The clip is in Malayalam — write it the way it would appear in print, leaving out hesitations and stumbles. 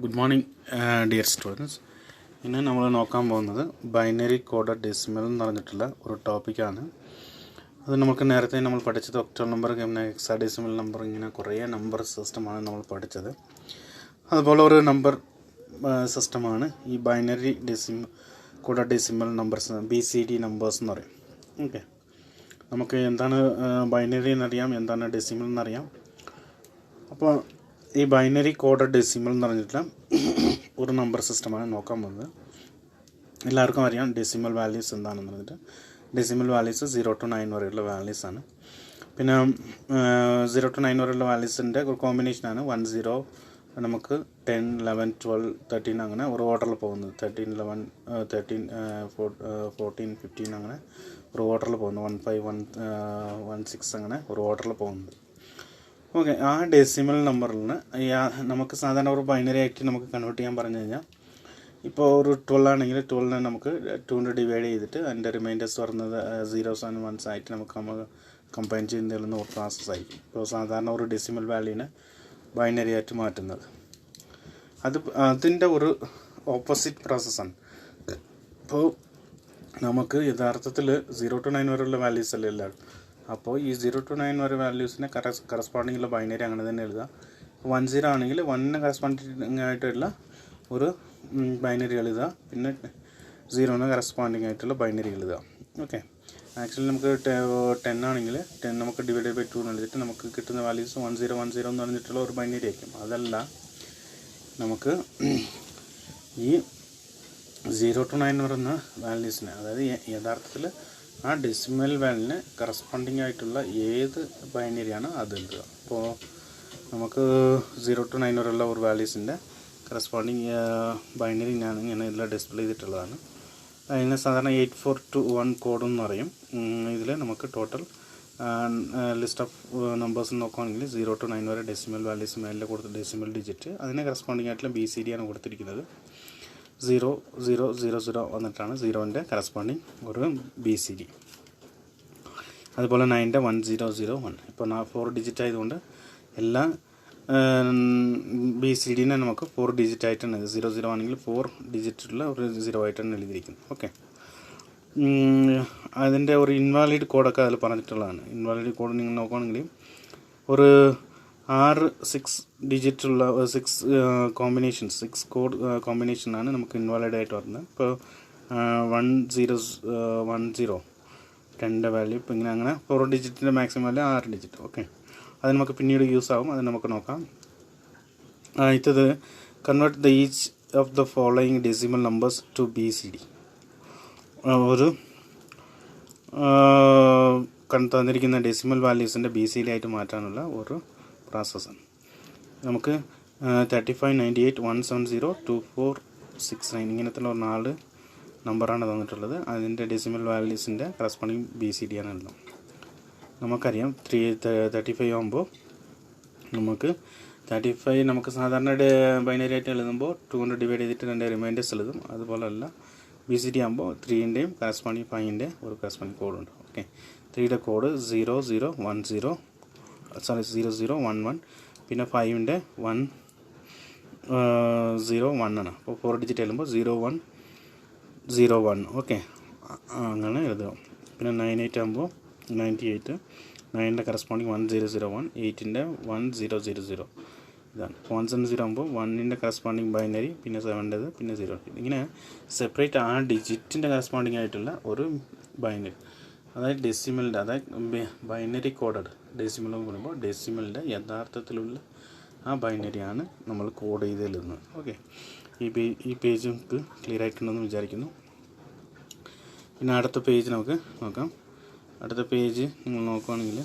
Good morning dear students. ഇന്ന് നമ്മൾ നോക്കാൻ പോകുന്നത് ബൈനറി കോഡഡ് ഡെസിമൽ എന്ന് പറഞ്ഞിട്ടുള്ള ഒരു ടോപ്പിക്കാണ്. അത് നമുക്ക് നേരത്തെ നമ്മൾ പഠിച്ചത് ഒക്ടൽ നമ്പർ, ഹെക്സാഡെസിമൽ നമ്പർ, ഇങ്ങനെ കുറേ നമ്പർ സിസ്റ്റമാണ് നമ്മൾ പഠിച്ചത്. അതുപോലെ ഒരു നമ്പർ സിസ്റ്റമാണ് ഈ binary coded decimal numbers, BCD numbers എന്ന് പറയും. ഓക്കെ, നമുക്ക് എന്താണ് ബൈനറി എന്നറിയാം, എന്താണ് ഡെസിമൽ എന്നറിയാം. അപ്പോൾ ഈ ബൈനറി കോഡഡ് ഡെസിമൽ എന്ന് പറഞ്ഞിട്ടുള്ള ഒരു നമ്പർ സിസ്റ്റമാണ് നോക്കാൻ പോകുന്നത്. എല്ലാവർക്കും അറിയാം ഡെസിമൽ വാല്യൂസ് എന്താണെന്ന് പറഞ്ഞിട്ട്. ഡെസിമൽ വാല്യൂസ് 0 to 9 വരെയുള്ള വാല്യൂസാണ്. പിന്നെ 0 to 9 വരെയുള്ള വാല്യൂസിൻ്റെ ഒരു കോമ്പിനേഷനാണ് 1 0. നമുക്ക് 10 11 12 13 അങ്ങനെ ഒരു ഓർഡറിൽ പോകുന്നത്. 13 11 13 14 15 അങ്ങനെ ഒരു ഓർഡറിൽ പോകുന്നു. 1 5 1 6 അങ്ങനെ ഒരു ഓർഡറിൽ പോകുന്നത്. ഓക്കെ, ആ ഡെസിമൽ നമ്പറിൽ നമുക്ക് സാധാരണ ഒരു ബൈനറി ആയിട്ട് നമുക്ക് കൺവേർട്ട് ചെയ്യാൻ പറഞ്ഞു കഴിഞ്ഞാൽ, ഇപ്പോൾ ഒരു 12 ആണെങ്കിൽ 12നെ നമുക്ക് 2 കൊണ്ട് ഡിവൈഡ് ചെയ്തിട്ട് അതിൻ്റെ റിമൈൻഡേഴ്സ് പറഞ്ഞത് 0s and 1s ആയിട്ട് നമ്മൾ കമ്പൈൻ ചെയ്യുന്നതിൽ ഒരു പ്രോസസ് ആയിരിക്കും. ഇപ്പോൾ സാധാരണ ഒരു ഡെസിമൽ വാല്യൂവിനെ ബൈനറി ആയിട്ട് മാറ്റുന്നത് അതിൻ്റെ ഒരു ഓപ്പോസിറ്റ് പ്രോസസ്സാണ്. ഇപ്പോൾ നമുക്ക് യഥാർത്ഥത്തിൽ 0 to 9 വരെയുള്ള വാല്യൂസ് അല്ലേ എല്ലാവരും. അപ്പോൾ ഈ 0 to 9 വരെ വാല്യൂസിനെ കറസ്പോണ്ടിങ്ങുള്ള ബൈനറി അങ്ങനെ തന്നെ എഴുതുക. 1 0 ആണെങ്കിൽ 1ന് കറസ്പോണ്ടിങ് ആയിട്ടുള്ള ഒരു ബൈനറി എഴുതുക, പിന്നെ 0ന് കറസ്പോണ്ടിങ് ആയിട്ടുള്ള ബൈനറി എഴുതുക. ഓക്കെ, ആക്ച്വലി നമുക്ക് 10 ആണെങ്കിൽ 10 നമുക്ക് ഡിവൈഡ് ബൈ 2 എന്ന് എഴുതിയിട്ട് നമുക്ക് കിട്ടുന്ന വാല്യൂസ് 1 0 1 0 എന്ന് പറഞ്ഞിട്ടുള്ള ഒരു ബൈനറി ആയിരിക്കും. അതല്ല, നമുക്ക് ഈ 0 to 9 പറയുന്ന വാല്യൂസിനെ, അതായത് യഥാർത്ഥത്തിൽ ആ ഡെസിമൽ വാല്യൂവിന് കറസ്പോണ്ടിങ് ആയിട്ടുള്ള ഏത് ബൈനറിയാണ് അത് എഴുതുക. അപ്പോൾ നമുക്ക് 0 to 9 വരെയുള്ള ഒരു വാല്യൂസിൻ്റെ കറസ്പോണ്ടിങ് ബൈനറി ഞാൻ ഇങ്ങനെ ഇതിൽ ഡിസ്പ്ലേ ചെയ്തിട്ടുള്ളതാണ്. അതിന് സാധാരണ 8421 കോഡ് എന്ന് പറയും. ഇതിൽ നമുക്ക് ടോട്ടൽ ലിസ്റ്റ് ഓഫ് നമ്പേഴ്സ് നോക്കുകയാണെങ്കിൽ 0 to 9 വരെ ഡെസിമൽ വാല്യൂസ് മേലെ കൊടുത്ത ഡെസിമൽ ഡിജിറ്റ്, അതിന് കറസ്പോണ്ടിങ് ആയിട്ടുള്ള BCD ആണ് കൊടുത്തിരിക്കുന്നത്. 0 0 0 0 വന്നിട്ടാണ് 0ൻ്റെ കറസ്പോണ്ടിങ് ഒരു BCD. അതുപോലെ 9ൻ്റെ 1 0 0 1. ഇപ്പോൾ 4 ഡിജിറ്റ് ആയതുകൊണ്ട് എല്ലാ BCDനെ നമുക്ക് 4 ഡിജിറ്റ് ആയിട്ടാണ്. 0 0 ആണെങ്കിൽ 4 ഡിജിറ്റുള്ള ഒരു 0 ആയിട്ടാണ് എഴുതിയിരിക്കുന്നത്. ഓക്കെ, അതിൻ്റെ ഒരു ഇൻവാലിഡ് കോഡൊക്കെ അതിൽ പറഞ്ഞിട്ടുള്ളതാണ്. ഇൻവാലിഡ് കോഡ് നിങ്ങൾ നോക്കുകയാണെങ്കിൽ ഒരു 6 ഡിജിറ്റുള്ള 6 കോമ്പിനേഷൻസ്, 6 കോഡ് കോമ്പിനേഷനാണ് നമുക്ക് ഇൻവാലിഡ് ആയിട്ട് വരുന്നത്. ഇപ്പോൾ 1 0 1 0 2 വാല്യൂ, ഇപ്പോൾ ഇങ്ങനെ അങ്ങനെ 4 ഡിജിറ്റിൻ്റെ മാക്സിമം വാല്യൂ 6 ഡിജിറ്റ്. ഓക്കെ, അത് നമുക്ക് പിന്നീട് യൂസ് ആകും, അത് നമുക്ക് നോക്കാം. ഇത് convert the each of the following decimal numbers to BCD. ഒരു തന്നിരിക്കുന്ന ഡെസിമൽ വാല്യൂസിൻ്റെ BCD ആയിട്ട് മാറ്റാനുള്ള ഒരു പ്രോസസ്സാണ്. നമുക്ക് 35 98 170 2469 ഇങ്ങനത്തുള്ള 4 നമ്പറാണ് തന്നിട്ടുള്ളത്. അതിൻ്റെ ഡെസിമൽ വാല്യൂസിൻ്റെ കറസ്പോണ്ടിങ് BCD ആണ് എഴുതുന്നത്. നമുക്കറിയാം 35 ആകുമ്പോൾ നമുക്ക് 35 നമുക്ക് സാധാരണ ബൈനറി ആയിട്ട് എഴുതുമ്പോൾ 2 കൊണ്ട് ഡിവൈഡ് ചെയ്തിട്ട് 2 റിമൈൻഡേഴ്സ് എഴുതും. അതുപോലല്ല BCD ആകുമ്പോൾ 3ൻ്റെയും കറസ്പോണ്ടിങ് 5ൻ്റെ ഒരു കറസ്പോണ്ടിങ് കോഡുണ്ട്. ഓക്കെ, 3യുടെ കോഡ് 0 0 1 0 0 1 1, പിന്നെ 5ൻ്റെ 1 0 1 ആണ്. അപ്പോൾ 4 ഡിജിറ്റ് എഴുതുമ്പോൾ 0 1 0 1. ഓക്കെ, അങ്ങനെ എഴുതുക. പിന്നെ 98 ആകുമ്പോൾ 98, 9ൻ്റെ കറസ്പോണ്ടിങ് 1 0 0 1, 8ൻ്റെ 1 0 0 0. ഇതാണ് 170 ആകുമ്പോൾ 1ൻ്റെ കറസ്പോണ്ടിങ് ബൈനറി, പിന്നെ 7ൻ്റെത്, പിന്നെ 0. ഇങ്ങനെ സെപ്പറേറ്റ് ആ ഡിജിറ്റിൻ്റെ കറസ്പോണ്ടിങ് ആയിട്ടുള്ള ഒരു ബൈനറി, അതായത് ഡെസിമലിൻ്റെ, അതായത് ബൈനറി കോഡഡ് ഡെസിമൽ എന്ന് പറയുമ്പോൾ ഡെസിമലിൻ്റെ യഥാർത്ഥത്തിലുള്ള ആ ബൈനറിയാണ് നമ്മൾ കോഡ് ചെയ്ത് എഴുതുന്നത്. ഓക്കെ, ഈ പേജ് നമുക്ക് ക്ലിയർ ആയിട്ടുണ്ടെന്ന് വിചാരിക്കുന്നു. പിന്നെ അടുത്ത പേജ് നമുക്ക് നോക്കാം. അടുത്ത പേജ് നിങ്ങൾ നോക്കുകയാണെങ്കിൽ